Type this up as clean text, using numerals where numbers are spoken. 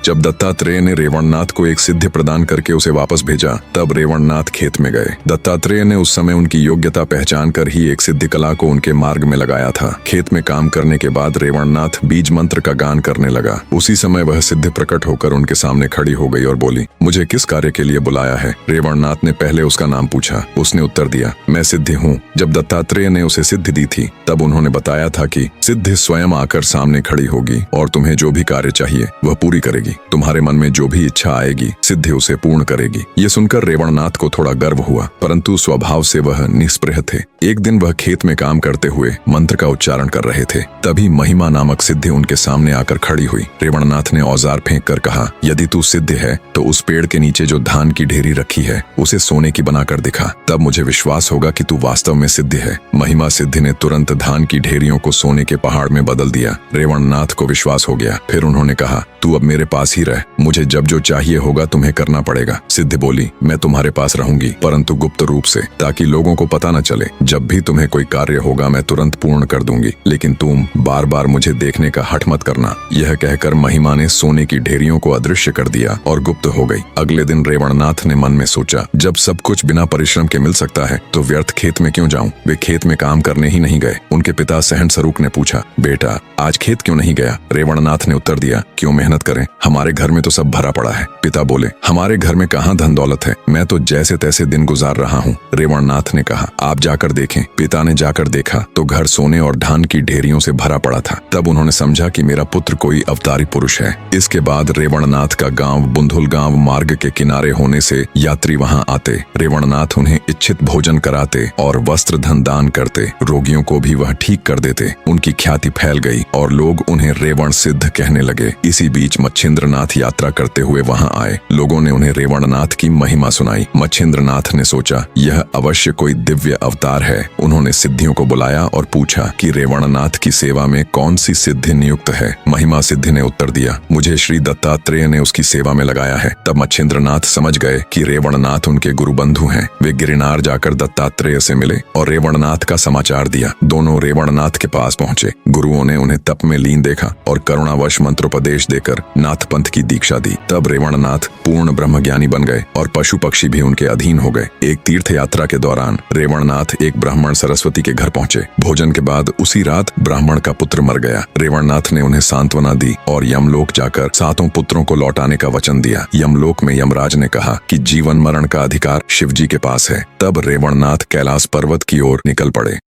जब दत्तात्रेय ने रेवणनाथ को एक सिद्धि प्रदान करके उसे वापस भेजा, तब रेवणनाथ खेत में गए। दत्तात्रेय ने उस समय उनकी योग्यता पहचान कर ही एक सिद्धि कला को उनके मार्ग में लगाया था। खेत में काम करने के बाद रेवणनाथ बीज मंत्र का गान करने लगा। उसी समय वह सिद्धि प्रकट होकर उनके सामने खड़ी हो गई और बोली, मुझे किस कार्य के लिए बुलाया है? रेवणनाथ ने पहले उसका नाम पूछा। उसने उत्तर दिया, मैं सिद्धि हूँ। जब दत्तात्रेय ने उसे सिद्धि दी थी, तब उन्होंने बताया था कि सिद्धि स्वयं आकर सामने खड़ी होगी और तुम्हें जो भी कार्य चाहिए वह पूरी करेगी। तुम्हारे मन में जो भी इच्छा आएगी, सिद्धि उसे पूर्ण करेगी। ये सुनकर रेवणनाथ को थोड़ा गर्व हुआ, परंतु स्वभाव से वह निस्पृह थे। एक दिन वह खेत में काम करते हुए मंत्र का उच्चारण कर रहे थे। तभी महिमा नामक सिद्धि उनके सामने आकर खड़ी हुई। रेवणनाथ ने औजार फेंक कर कहा, यदि तू सिद्ध है तो उस पेड़ के नीचे जो धान की ढेरी रखी है उसे सोने की बनाकर दिखा, तब मुझे विश्वास होगा कि तू वास्तव में सिद्ध है। महिमा सिद्धि ने तुरंत धान की ढेरियों को सोने के पहाड़ में बदल दिया। रेवणनाथ को विश्वास हो गया। फिर उन्होंने कहा, तू अब मेरे पास ही रह, मुझे जब जो चाहिए होगा तुम्हें करना पड़ेगा। सिद्धि बोली, मैं तुम्हारे पास रहूंगी, परंतु गुप्त रूप से, ताकि लोगों को पता न चले। जब भी तुम्हें कोई कार्य होगा मैं तुरंत पूर्ण कर दूंगी, लेकिन तुम बार बार मुझे देखने का हठ मत करना। यह कहकर महिमा ने सोने की ढेरियों को अदृश्य कर दिया और गुप्त हो गई। अगले दिन रेवणनाथ ने मन में सोचा, जब सब कुछ बिना परिश्रम के मिल सकता है तो व्यर्थ खेत में क्यों जाऊं? वे खेत में काम करने ही नहीं गए। उनके पिता सहन सरूक ने पूछा, बेटा आज खेत क्यों नहीं गया? रेवणनाथ ने उत्तर दिया, क्यों मेहनत करें, हमारे घर में तो सब भरा पड़ा है। पिता बोले, हमारे घर में कहाँ धन दौलत है, मैं तो जैसे तैसे दिन गुजार रहा हूँ। रेवणनाथ ने कहा, आप जाकर देखें। पिता ने जाकर देखा तो घर सोने और धान की ढेरियों से भरा पड़ा था। तब उन्होंने समझा कि मेरा पुत्र कोई अवतारी पुरुष है। इसके बाद रेवणनाथ का गांव बुंधुल गांव मार्ग के किनारे होने से यात्री वहां आते। रेवणनाथ उन्हें इच्छित भोजन कराते और वस्त्र धन दान करते। रोगियों को भी वह ठीक कर देते। उनकी ख्याति फैल गई और लोग उन्हें रेवण सिद्ध कहने लगे। इसी बीच मच्छिंद्रनाथ यात्रा करते हुए वहां आए। लोगों ने उन्हें रेवणनाथ की महिमा सुनाई। मच्छिंद्रनाथ ने सोचा, यह अवश्य कोई दिव्य अवतार है। उन्होंने सिद्धियों को बुलाया और पूछा कि रेवणनाथ की सेवा में कौन सी सिद्धि नियुक्त है। महिमा सिद्धि ने उत्तर दिया, मुझे श्री दत्तात्रेय ने उसकी सेवा में लगाया है। तब मच्छिंद्रनाथ समझ गए कि रेवणनाथ उनके गुरु बंधु हैं। वे गिरिनार जाकर दत्तात्रेय से मिले और रेवणनाथ का समाचार दिया। दोनों रेवणनाथ के पास पहुंचे। गुरुओं ने उन्हें तप में लीन देखा और करुणावश मंत्रोपदेश देकर नाथ पंथ की दीक्षा दी। तब रेवणनाथ पूर्ण ब्रह्मज्ञानी बन गए और पशु पक्षी भी उनके अधीन हो गए। एक तीर्थ यात्रा के दौरान रेवणनाथ एक ब्राह्मण सरस्वती के घर पहुंचे। भोजन के बाद उसी रात ब्राह्मण का पुत्र मर गया। रेवणनाथ ने उन्हें सांत्वना दी और यमलोक जाकर 7 पुत्रों को लौटाने का वचन दिया। यमलोक में यमराज ने कहा कि जीवन मरण का अधिकार शिवजी के पास है। तब रेवणनाथ कैलाश पर्वत की ओर निकल पड़े।